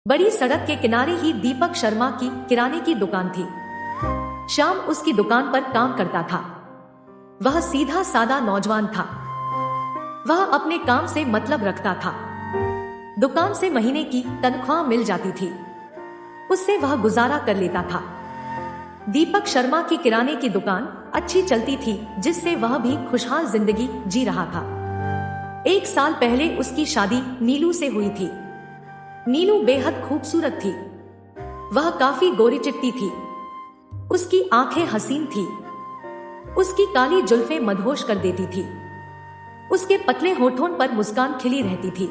बड़ी सड़क के किनारे ही दीपक शर्मा की किराने की दुकान थी। श्याम उसकी दुकान पर काम करता था। वह सीधा सादा नौजवान था। वह अपने काम से मतलब रखता था। दुकान से महीने की तनख्वाह मिल जाती थी, उससे वह गुजारा कर लेता था। दीपक शर्मा की किराने की दुकान अच्छी चलती थी, जिससे वह भी खुशहाल जिंदगी जी रहा था। 1 साल पहले उसकी शादी नीलू से हुई थी। नीलू बेहद खूबसूरत थी। वह काफी गोरी चिट्टी थी। उसकी आंखें हसीन थी। उसकी काली जुल्फें मदहोश कर देती थी। उसके पतले होठों पर मुस्कान खिली रहती थी।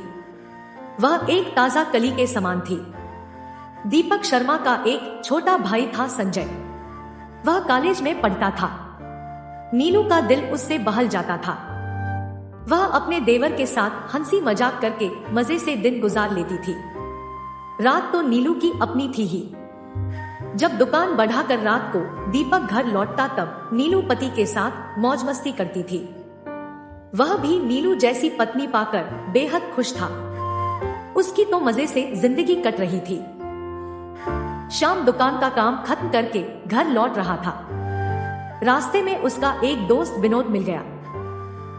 वह एक ताजा कली के समान थी। दीपक शर्मा का एक छोटा भाई था, संजय। वह कॉलेज में पढ़ता था। नीलू का दिल उससे बहल जाता था। वह अपने देवर के साथ हंसी मजाक करके मजे से दिन गुजार लेती थी। रात तो नीलू की अपनी थी ही। जब दुकान बढ़ाकर रात को दीपक घर लौटता, तब नीलू पति के साथ मौज मस्ती करती थी। वह भी नीलू जैसी पत्नी पाकर बेहद खुश था। उसकी तो मजे से जिंदगी कट रही थी। शाम दुकान का काम खत्म करके घर लौट रहा था। रास्ते में उसका एक दोस्त विनोद मिल गया।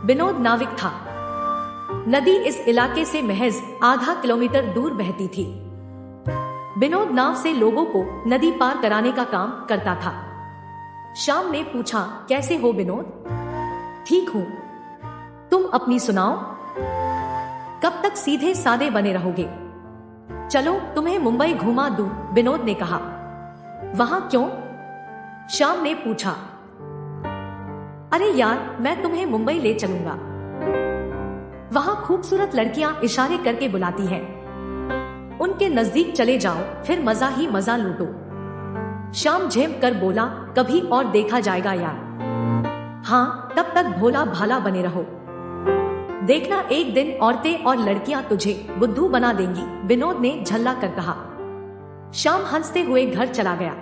विनोद नाविक था। नदी इस इलाके से महज आधा किलोमीटर दूर बहती थी। विनोद नाव से लोगों को नदी पार कराने का काम करता था। श्याम ने पूछा, कैसे हो विनोद? ठीक हूं, तुम अपनी सुनाओ। कब तक सीधे सादे बने रहोगे? चलो तुम्हें मुंबई घुमा दूं, विनोद ने कहा। वहां क्यों? श्याम ने पूछा। अरे यार, मैं तुम्हें मुंबई ले चलूंगा। वहां खूबसूरत लड़कियां इशारे करके बुलाती हैं। उनके नजदीक चले जाओ, फिर मजा ही मजा लूटो। श्याम झेम कर बोला, कभी और देखा जाएगा यार। हाँ, तब तक भोला भाला बने रहो। देखना एक दिन औरतें और लड़कियां तुझे बुद्धू बना देंगी, विनोद ने झल्ला कर कहा। श्याम हंसते हुए घर चला गया।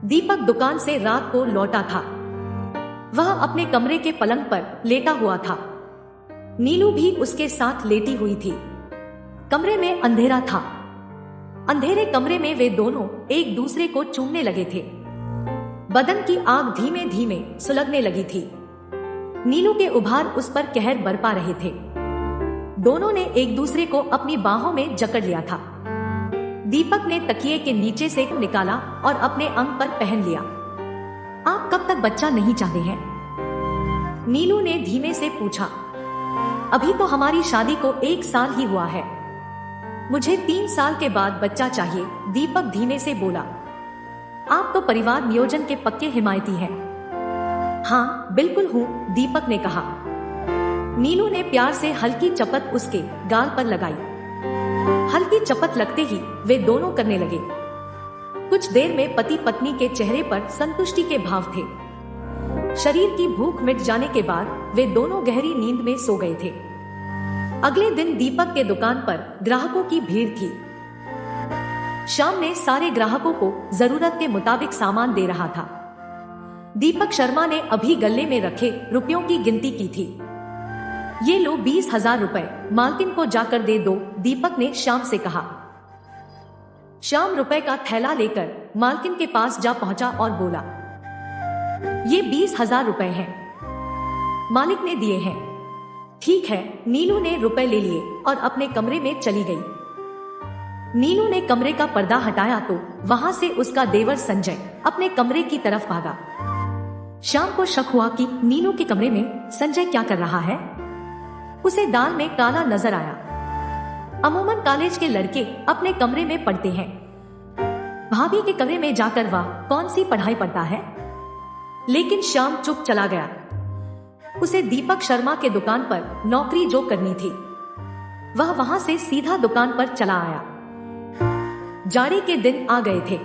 दीपक दुकान से रात को लौटा था। वह अपने कमरे के पलंग पर लेटा हुआ था। नीलू भी उसके साथ लेटी हुई थी। कमरे में अंधेरा था। अंधेरे कमरे में वे दोनों एक दूसरे को चूमने लगे थे। बदन की आग धीमे धीमे सुलगने लगी थी। नीलू के उभार उस पर कहर बरपा रहे थे। दोनों ने एक दूसरे को अपनी बाहों में जकड़ लिया था। दीपक ने तकिए के नीचे से निकाला और अपने अंग पर पहन लिया। आप कब तक बच्चा नहीं चाहते हैं? नीलू ने धीमे से पूछा। अभी तो हमारी शादी को 1 साल ही हुआ है। मुझे 3 साल के बाद बच्चा चाहिए, दीपक धीमे से बोला। आप तो परिवार नियोजन के पक्के हिमायती हैं। हाँ बिल्कुल हूँ, दीपक ने कहा। नीलू ने प्यार से हल्की चपत उसके गाल पर लगाई। हल्की चपत लगते ही वे दोनों करने लगे। कुछ देर में पति पत्नी के चेहरे पर संतुष्टि के भाव थे। शरीर की भूख मिट जाने के बाद वे दोनों गहरी नींद में सो गए थे। अगले दिन दीपक के दुकान पर ग्राहकों की भीड़ थी। श्याम ने सारे ग्राहकों को जरूरत के मुताबिक सामान दे रहा था। दीपक शर्मा ने अभी गले में रखे रुपयों की गिनती की थी। ये लो 20,000 रुपए, मालकिन को जाकर दे दो, दीपक ने श्याम से कहा। श्याम रुपए का थैला लेकर मालकिन के पास जा पहुंचा और बोला, ये 20,000 रुपए हैं। मालिक ने दिए हैं। ठीक है, नीलू ने रुपए ले लिए और अपने कमरे में चली गई। नीलू ने कमरे का पर्दा हटाया तो वहां से उसका देवर संजय अपने कमरे की तरफ भागा। श्याम को शक हुआ कि नीलू के कमरे में संजय क्या कर रहा है। उसे दाल में काला नजर आया। अमूमन कॉलेज के लड़के अपने कमरे में पढ़ते हैं। भाभी के कमरे में जाकर वह कौन सी पढ़ाई पढ़ता है। लेकिन श्याम चुप चला गया। उसे दीपक शर्मा के दुकान पर नौकरी जो करनी थी, वह वहां से सीधा दुकान पर चला आया। जाड़े के दिन आ गए थे।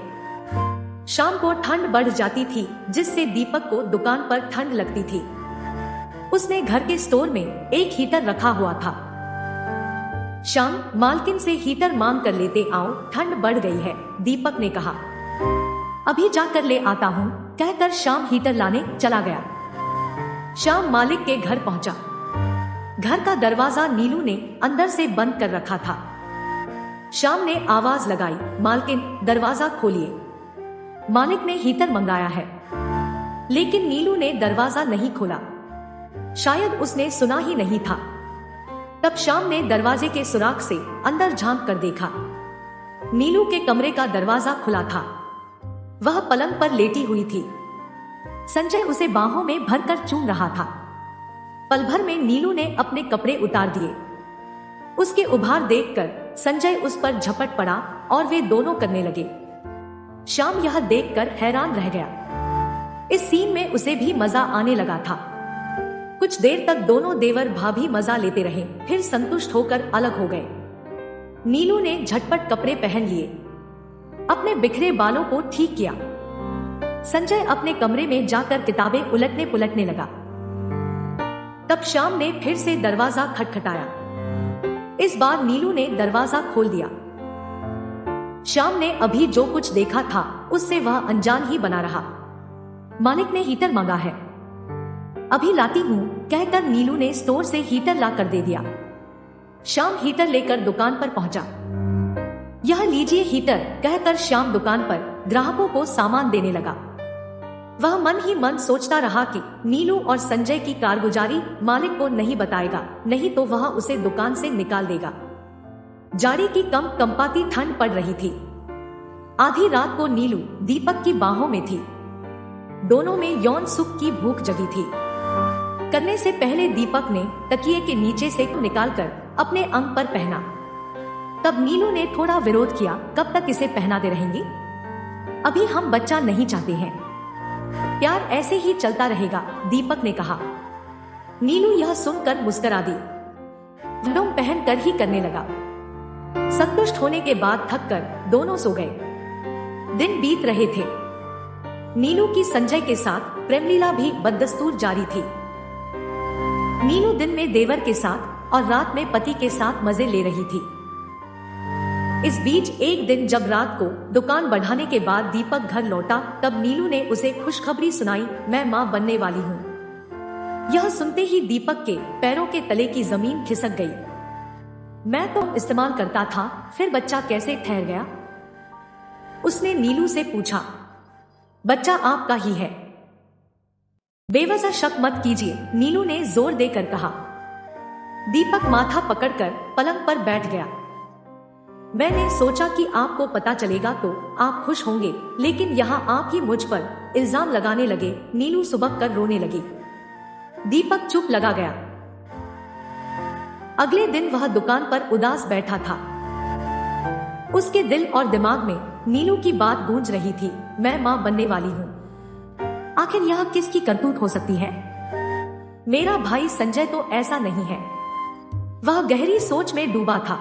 शाम को ठंड बढ़ जाती थी, जिससे दीपक को दुकान पर ठंड लगती थी। उसने घर के स्टोर में एक हीटर रखा हुआ था। शाम, मालकिन से हीटर मांग कर लेते आओ, ठंड बढ़ गई है, दीपक ने कहा। अभी जाकर ले आता हूँ, कहकर शाम हीटर लाने चला गया। शाम मालिक के घर पहुंचा। घर का दरवाजा नीलू ने अंदर से बंद कर रखा था। श्याम ने आवाज लगाई, मालकिन दरवाजा खोलिए। मालिक ने हीटर मंगाया है। लेकिन नीलू ने दरवाजा नहीं खोला। शायद उसने सुना ही नहीं था। तब श्याम ने दरवाजे के सुराख से अंदर झांक कर देखा। नीलू के कमरे का दरवाजा खुला था। वह पलंग पर लेटी हुई थी। संजय उसे बाहों में भरकर चूम रहा था। पल भर में नीलू ने अपने कपड़े उतार दिए। उसके उभार देखकर संजय उस पर झपट पड़ा और वे दोनों करने लगे। श्याम यह देखकर हैरान रह गया। इस सीन में उसे भी मजा आने लगा था। कुछ देर तक दोनों देवर भाभी मजा लेते रहे, फिर संतुष्ट होकर अलग हो गए। नीलू ने झटपट कपड़े पहन लिए, अपने बिखरे बालों को ठीक किया। संजय अपने कमरे में जाकर किताबें उलटने पुलटने लगा। तब श्याम ने फिर से दरवाजा खटखटाया। इस बार नीलू ने दरवाजा खोल दिया। श्याम ने अभी जो कुछ देखा था उससे वह अनजान ही बना रहा। मालिक ने हीटर मांगा है, अभी लाती हूँ, कहकर नीलू ने स्टोर से हीटर ला कर दे दिया। श्याम हीटर लेकर दुकान पर पहुंचा। यह लीजिए हीटर, कहकर श्याम दुकान पर ग्राहकों को सामान देने लगा। वह मन ही मन सोचता रहा कि नीलू और संजय की कारगुजारी मालिक को नहीं बताएगा, नहीं तो वह उसे दुकान से निकाल देगा। जाड़ी की कंपाती ठंड पड़ रही थी। आधी रात को नीलू दीपक की बाहों में थी। दोनों में यौन सुख की भूख जगी थी। करने से पहले दीपक ने तकिए के नीचे से निकालकर अपने अंग पर पहना। तब नीलू ने थोड़ा विरोध किया, कब तक इसे पहनाते रहेंगी? अभी हम बच्चा नहीं चाहते हैं, प्यार ऐसे ही चलता रहेगा, दीपक ने कहा। नीलू यह सुनकर मुस्कुरा दी। कंडोम पहन कर ही करने लगा। संतुष्ट होने के बाद थक कर दोनों सो गए। दिन बीत रहे थे। नीलू की संजय के साथ प्रेमलीला भी बददस्तूर जारी थी। नीलू दिन में देवर के साथ और रात में पति के साथ मजे ले रही थी। इस बीच एक दिन जब रात को दुकान बढ़ाने के बाद दीपक घर लौटा, तब नीलू ने उसे खुशखबरी सुनाई, मैं मां बनने वाली हूँ। यह सुनते ही दीपक के पैरों के तले की जमीन खिसक गई। मैं तो इस्तेमाल करता था, फिर बच्चा कैसे ठहर गया? उसने नीलू से पूछा। बच्चा आपका ही है, बेवजह शक मत कीजिए, नीलू ने जोर देकर कहा। दीपक माथा पकड़कर पलंग पर बैठ गया। मैंने सोचा कि आपको पता चलेगा तो आप खुश होंगे, लेकिन यहाँ आप ही मुझ पर इल्जाम लगाने लगे, नीलू सुबक कर रोने लगी। दीपक चुप लगा गया। अगले दिन वह दुकान पर उदास बैठा था। उसके दिल और दिमाग में नीलू की बात गूंज रही थी, मैं मां बनने वाली हूँ। आखिर यह किसकी करतूत हो सकती है? मेरा भाई संजय तो ऐसा नहीं है। वह गहरी सोच में डूबा था।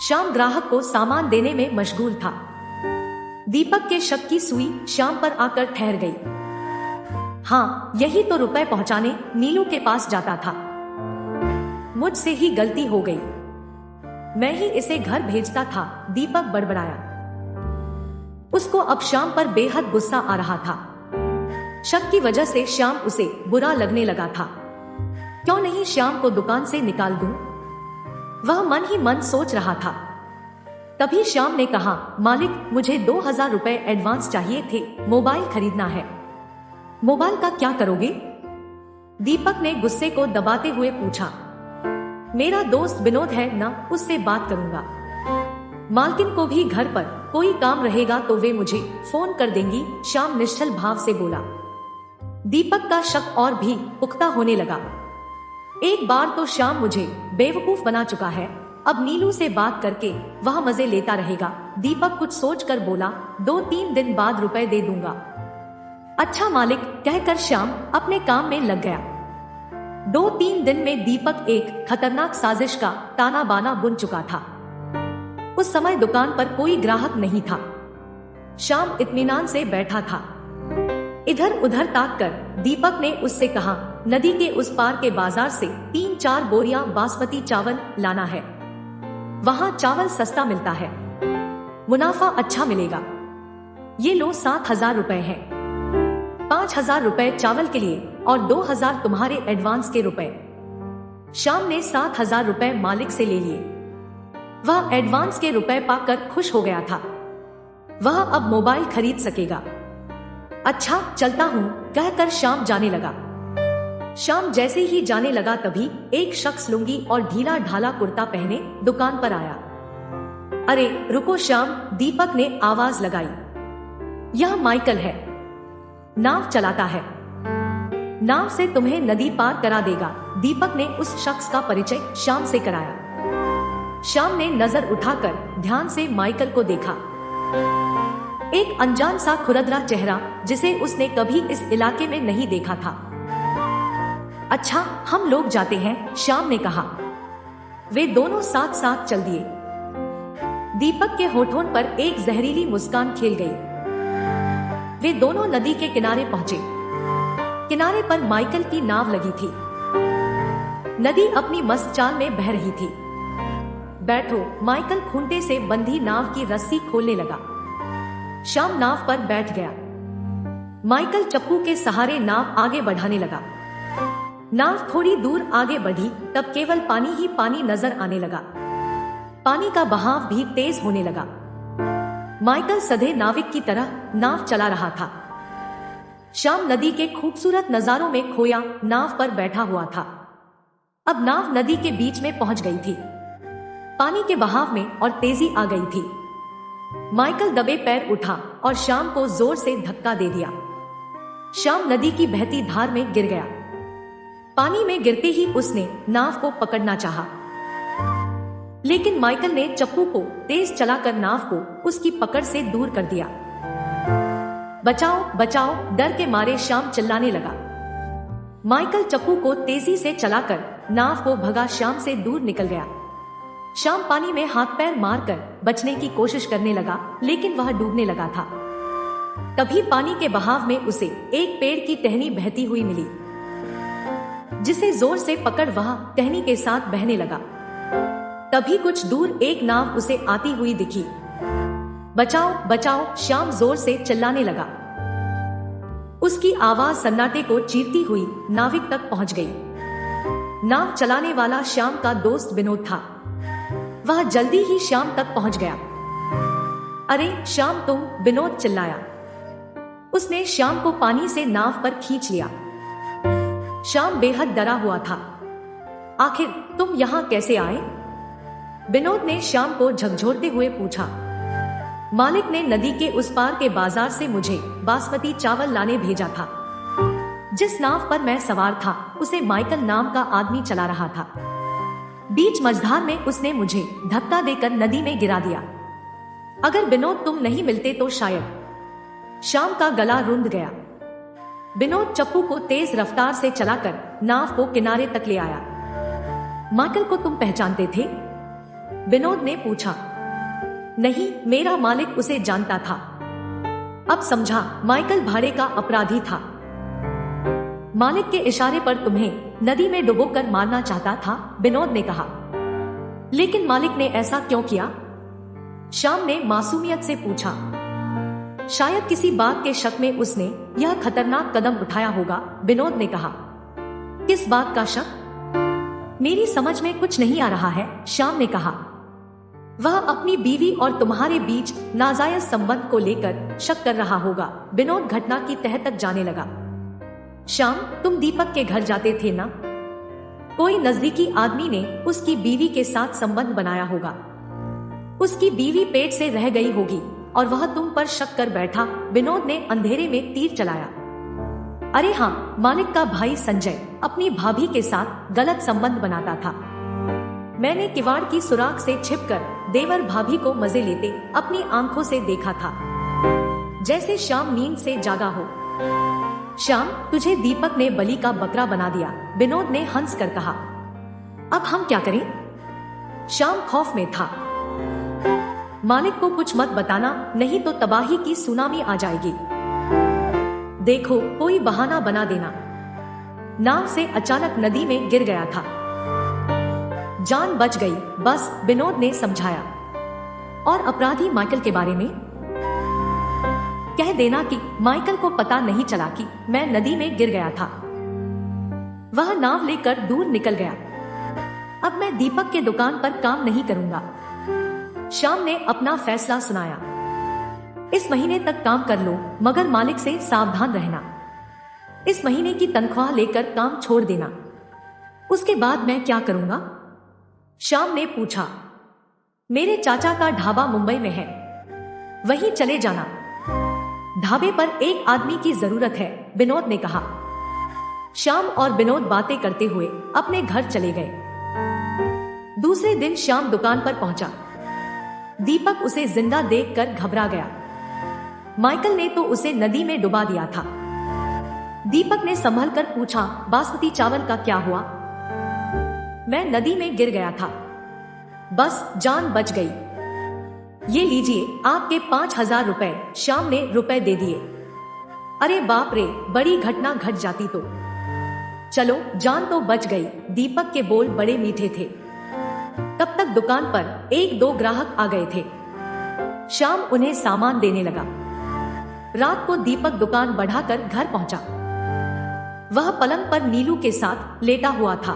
श्याम ग्राहक को सामान देने में मशगूल था। दीपक के शक की सुई श्याम पर आकर ठहर गई। हाँ, यही तो रुपए पहुंचाने नीलू के पास जाता था। मुझसे ही गलती हो गई, मैं ही इसे घर भेजता था, दीपक बड़बड़ाया। उसको अब श्याम पर बेहद गुस्सा आ रहा था। शक की वजह से श्याम उसे बुरा लगने लगा था। क्यों नहीं श्याम को दुकान से निकाल दूं? वह मन ही मन सोच रहा था। तभी श्याम ने कहा, मालिक मुझे 2000 रुपए एडवांस चाहिए थे, मोबाइल खरीदना है। मोबाइल का क्या करोगे? दीपक ने गुस्से को दबाते हुए पूछा। मेरा दोस्त विनोद है ना, उससे बात करूंगा। मालकिन को भी घर पर कोई काम रहेगा तो वे मुझे फोन कर देंगी, श्याम निश्चल भाव से बोला। दीपक का शक और भी पुख्ता होने लगा। एक बार तो श्याम मुझे बेवकूफ बना चुका है, अब नीलू से बात करके वह मजे लेता रहेगा। दीपक कुछ सोचकर बोला, 2-3 दिन बाद रुपए दे दूंगा। अच्छा मालिक, कहकर श्याम अपने काम में लग गया। 2-3 दिन में दीपक एक खतरनाक साजिश का ताना बाना बुन चुका था। उस समय दुकान पर कोई ग्राहक नहीं था। श्याम इत्मीनान से बैठा था। इधर उधर ताककर दीपक ने उससे कहा, नदी के उस पार के बाजार से 3-4 बोरियां बासमती चावल लाना है। वहां चावल सस्ता मिलता है, मुनाफा अच्छा मिलेगा। ये लो 7000 रुपए हैं। 5000 रुपए चावल के लिए और 2000 तुम्हारे एडवांस के रुपए। श्याम ने 7000 रुपए मालिक से ले लिए। वह एडवांस के रुपए पाकर खुश हो गया था। वह अब मोबाइल खरीद सकेगा। अच्छा चलता हूँ कहकर श्याम जाने लगा। श्याम जैसे ही जाने लगा तभी एक शख्स लुंगी और ढीला ढाला कुर्ता पहने दुकान पर आया। अरे रुको श्याम, दीपक ने आवाज लगाई। यह माइकल है, नाव चलाता है, नाव से तुम्हें नदी पार करा देगा। दीपक ने उस शख्स का परिचय श्याम से कराया। श्याम ने नजर उठाकर ध्यान से माइकल को देखा। एक अनजान सा खुरदरा चेहरा जिसे उसने कभी इस इलाके में नहीं देखा था। अच्छा हम लोग जाते हैं, श्याम ने कहा। वे दोनों साथ साथ चल दिए। दीपक के होठों पर एक जहरीली मुस्कान खेल गई। वे दोनों नदी के किनारे पहुंचे। किनारे पर माइकल की नाव लगी थी। नदी अपनी मस्त चाल में बह रही थी। बैठो, माइकल खूंटे से बंधी नाव की रस्सी खोलने लगा। श्याम नाव पर बैठ गया। माइकल चप्पू के सहारे नाव आगे बढ़ाने लगा। नाव थोड़ी दूर आगे बढ़ी तब केवल पानी ही पानी नजर आने लगा। पानी का बहाव भी तेज होने लगा। माइकल सधे नाविक की तरह नाव चला रहा था। श्याम नदी के खूबसूरत नजारों में खोया नाव पर बैठा हुआ था। अब नाव नदी के बीच में पहुंच गई थी। पानी के बहाव में और तेजी आ गई थी। माइकल दबे पैर उठा और श्याम को जोर से धक्का दे दिया। श्याम नदी की बहती धार में गिर गया। पानी में गिरते ही उसने नाव को पकड़ना चाहा, लेकिन माइकल ने चप्पू को तेज चलाकर नाव को उसकी पकड़ से दूर कर दिया। बचाओ बचाओ, डर के मारे श्याम चिल्लाने लगा। माइकल चप्पू को तेजी से चलाकर नाव को भगा श्याम से दूर निकल गया। श्याम पानी में हाथ पैर मारकर बचने की कोशिश करने लगा, लेकिन वह डूबने लगा था। तभी पानी के बहाव में उसे एक पेड़ की टहनी बहती हुई मिली, जिसे जोर से पकड़ वह टहनी के साथ बहने लगा। तभी कुछ दूर एक नाव उसे आती हुई दिखी। बचाओ बचाओ, श्याम जोर से चिल्लाने लगा। उसकी आवाज सन्नाटे को चीरती हुई नाविक तक पहुंच गई। नाव चलाने वाला श्याम का दोस्त विनोद था। वह जल्दी ही श्याम तक पहुंच गया। अरे श्याम तुम, विनोद चिल्लाया। उसने श्याम को पानी से नाव पर खींच लिया। श्याम बेहद डरा हुआ था। आखिर तुम यहाँ कैसे आए? विनोद ने श्याम को झकझोरते हुए पूछा। मालिक ने नदी के उस पार के बाजार से मुझे बासमती चावल लाने भेजा था। जिस नाव पर मैं सवार था उसे माइकल नाम का आदमी चला रहा था। बीच मझधार में उसने मुझे धक्का देकर नदी में गिरा दिया। अगर विनोद तुम नहीं मिलते तो शायद। श्याम का गला रुंध गया। विनोद चप्पू को तेज रफ्तार से चलाकर नाव को किनारे तक ले आया। माइकल को तुम पहचानते थे? विनोद ने पूछा। नहीं, मेरा मालिक उसे जानता था। अब समझा, माइकल भाड़े का अपराधी था। मालिक के इशारे पर तुम्हें नदी में डुबोकर मारना चाहता था, विनोद ने कहा। लेकिन मालिक ने ऐसा क्यों किया? श्याम ने मासूमियत से पूछा। शायद किसी बात के शक में उसने यह खतरनाक कदम उठाया होगा, विनोद ने कहा। किस बात का शक? मेरी समझ में कुछ नहीं आ रहा है, श्याम ने कहा। वह अपनी बीवी और तुम्हारे बीच नाजायज संबंध को लेकर शक कर रहा होगा, विनोद घटना की तह तक जाने लगा। श्याम, तुम दीपक के घर जाते थे ना? कोई नजदीकी आदमी ने उसकी बीवी के साथ संबंध बनाया होगा। उसकी बीवी पेट से रह गई होगी और वह तुम पर शक कर बैठा, विनोद ने अंधेरे में तीर चलाया। अरे हाँ, मालिक का भाई संजय अपनी भाभी के साथ गलत संबंध बनाता था। मैंने किवाड़ की सुराख से छिपकर देवर भाभी को मजे लेते अपनी आंखों से देखा था, जैसे श्याम नींद से जागा हो। श्याम, तुझे दीपक ने बलि का बकरा बना दिया, विनोद ने हंस कर कहा। अब हम क्या करें? श्याम खौफ में था। मालिक को कुछ मत बताना, नहीं तो तबाही की सुनामी आ जाएगी। देखो, कोई बहाना बना देना। नाव से अचानक नदी में गिर गया था। जान बच गई बस, विनोद ने समझाया। और अपराधी माइकल के बारे में कह देना कि माइकल को पता नहीं चला कि मैं नदी में गिर गया था। वह नाव लेकर दूर निकल गया। अब मैं दीपक के दुकान पर काम नहीं करूंगा। श्याम ने अपना फैसला सुनाया। इस महीने तक काम कर लो, मगर मालिक से सावधान रहना। इस महीने की तनख्वाह लेकर काम छोड़ देना। उसके बाद मैं क्या करूंगा? श्याम ने पूछा। मेरे चाचा का ढाबा मुंबई में है, वहीं चले जाना। ढाबे पर एक आदमी की जरूरत है, विनोद ने कहा। श्याम और विनोद बातें करते हुए अपने घर चले गए। दूसरे दिन श्याम दुकान पर पहुंचा। दीपक उसे जिंदा देखकर घबरा गया। माइकल ने तो उसे नदी में डुबा दिया था। दीपक ने संभल कर पूछा, बासमती चावल का क्या हुआ? मैं नदी में गिर गया था, बस जान बच गई। ये लीजिए आपके 5,000 रुपए। श्याम ने रुपए दे दिए। अरे बाप रे, बड़ी घटना घट जाती तो। चलो, जान तो बच गई। दीपक के बोल बड़े मीठे थे। तब तक दुकान पर 1-2 ग्राहक आ गए थे। श्याम उन्हें सामान देने लगा। रात को दीपक दुकान बढ़ाकर घर पहुंचा। वह पलंग पर नीलू के साथ लेटा हुआ था।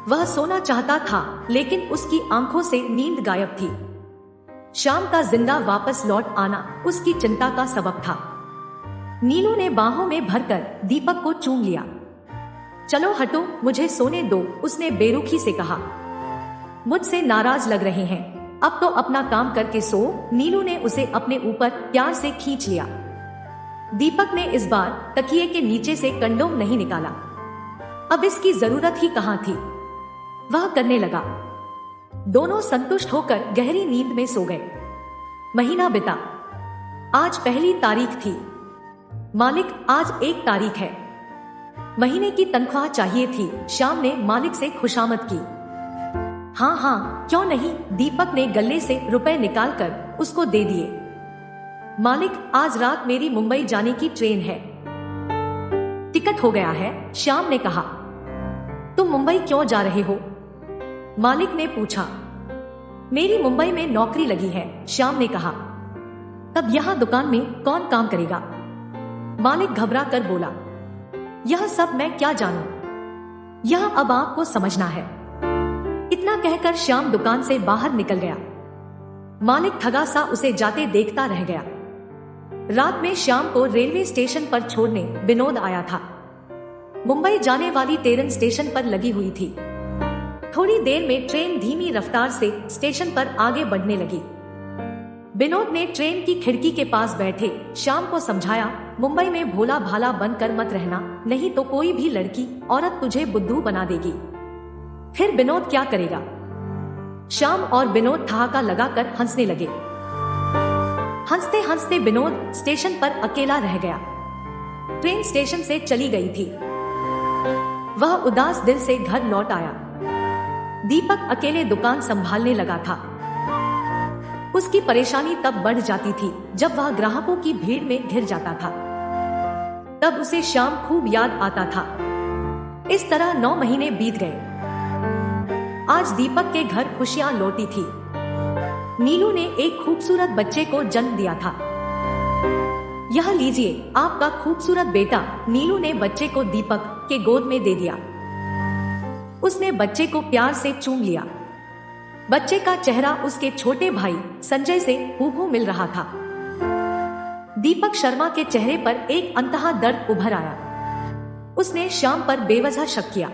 वह सोना चाहता था, लेकिन उसकी आंखों से नींद गायब थी। श्याम का जिंदा वापस लौट आना उसकी चिंता का सबब था। नीलू ने बाहों में भरकर दीपक को चूम लिया। चलो हटो, मुझे सोने दो, उसने बेरुखी से कहा। मुझसे नाराज लग रहे हैं, अब तो अपना काम करके सो। नीलू ने उसे अपने ऊपर प्यार से खींच लिया। दीपक ने इस बार तकिए के नीचे से कंडोम नहीं निकाला। अब इसकी जरूरत ही कहां थी। वह करने लगा। दोनों संतुष्ट होकर गहरी नींद में सो गए। महीना बीता। आज 1 तारीख थी। मालिक, आज 1 तारीख है। महीने की तनख्वाह चाहिए थी। श्याम ने मालिक से खुशामद की। हाँ हाँ, क्यों नहीं। दीपक ने गले से रुपए निकालकर उसको दे दिए। मालिक, आज रात मेरी मुंबई जाने की ट्रेन है, टिकट हो गया है। श्याम ने कहा। तुम मुंबई क्यों जा रहे हो? मालिक ने पूछा। मेरी मुंबई में नौकरी लगी है, श्याम ने कहा। तब यहाँ दुकान में कौन काम करेगा? मालिक घबरा कर बोला। यह सब मैं क्या जानूं, यह अब आपको समझना है। इतना कहकर श्याम दुकान से बाहर निकल गया। मालिक ठगा सा उसे जाते देखता रह गया। रात में श्याम को रेलवे स्टेशन पर छोड़ने विनोद आया था। मुंबई जाने वाली ट्रेन स्टेशन पर लगी हुई थी। थोड़ी देर में ट्रेन धीमी रफ्तार से स्टेशन पर आगे बढ़ने लगी। विनोद ने ट्रेन की खिड़की के पास बैठे श्याम को समझाया, मुंबई में भोला भाला बनकर मत रहना, नहीं तो कोई भी लड़की औरत तुझे बुद्धू बना देगी। फिर विनोद क्या करेगा? श्याम और विनोद ठहाका लगाकर हंसने लगे। हंसते हंसते विनोद स्टेशन पर अकेला रह गया। ट्रेन स्टेशन से चली गई थी। वह उदास दिल से घर लौट आया। दीपक अकेले दुकान संभालने लगा था। उसकी परेशानी तब बढ़ जाती थी जब वह ग्राहकों की भीड़ में घिर जाता था। तब उसे श्याम खूब याद आता था। इस तरह 9 महीने बीत गए। आज दीपक के घर खुशियां लौटी थी। नीलू ने एक खूबसूरत बच्चे को जन्म दिया था। यह लीजिए आपका खूबसूरत बेटा। नीलू ने बच्चे को दीपक के गोद में दे दिया। उसने बच्चे को प्यार से चूम लिया। बच्चे का चेहरा उसके छोटे भाई संजय से हूबहू मिल रहा था। दीपक शर्मा के चेहरे पर एक अंतहा दर्द उभर आया। उसने श्याम पर बेवजह शक किया।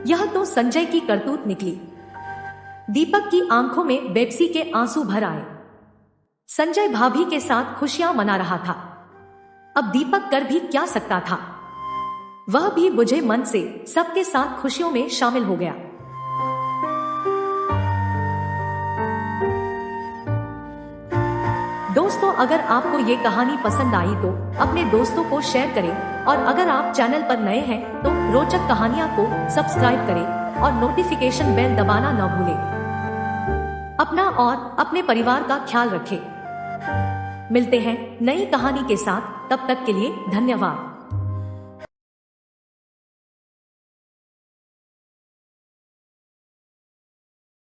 यह तो संजय की करतूत निकली। दीपक की आंखों में बेपसी के आंसू भर आए। संजय भाभी के साथ खुशियां मना रहा था। अब दीपक कर भी क्या सकता था। वह भी बुझे मन से सबके साथ खुशियों में शामिल हो गया। दोस्तों, अगर आपको ये कहानी पसंद आई तो अपने दोस्तों को शेयर करें, और अगर आप चैनल पर नए हैं तो रोचक कहानियां को सब्सक्राइब करें और नोटिफिकेशन बेल दबाना न भूलें। अपना और अपने परिवार का ख्याल रखें। मिलते हैं नई कहानी के साथ, तब तक के लिए धन्यवाद।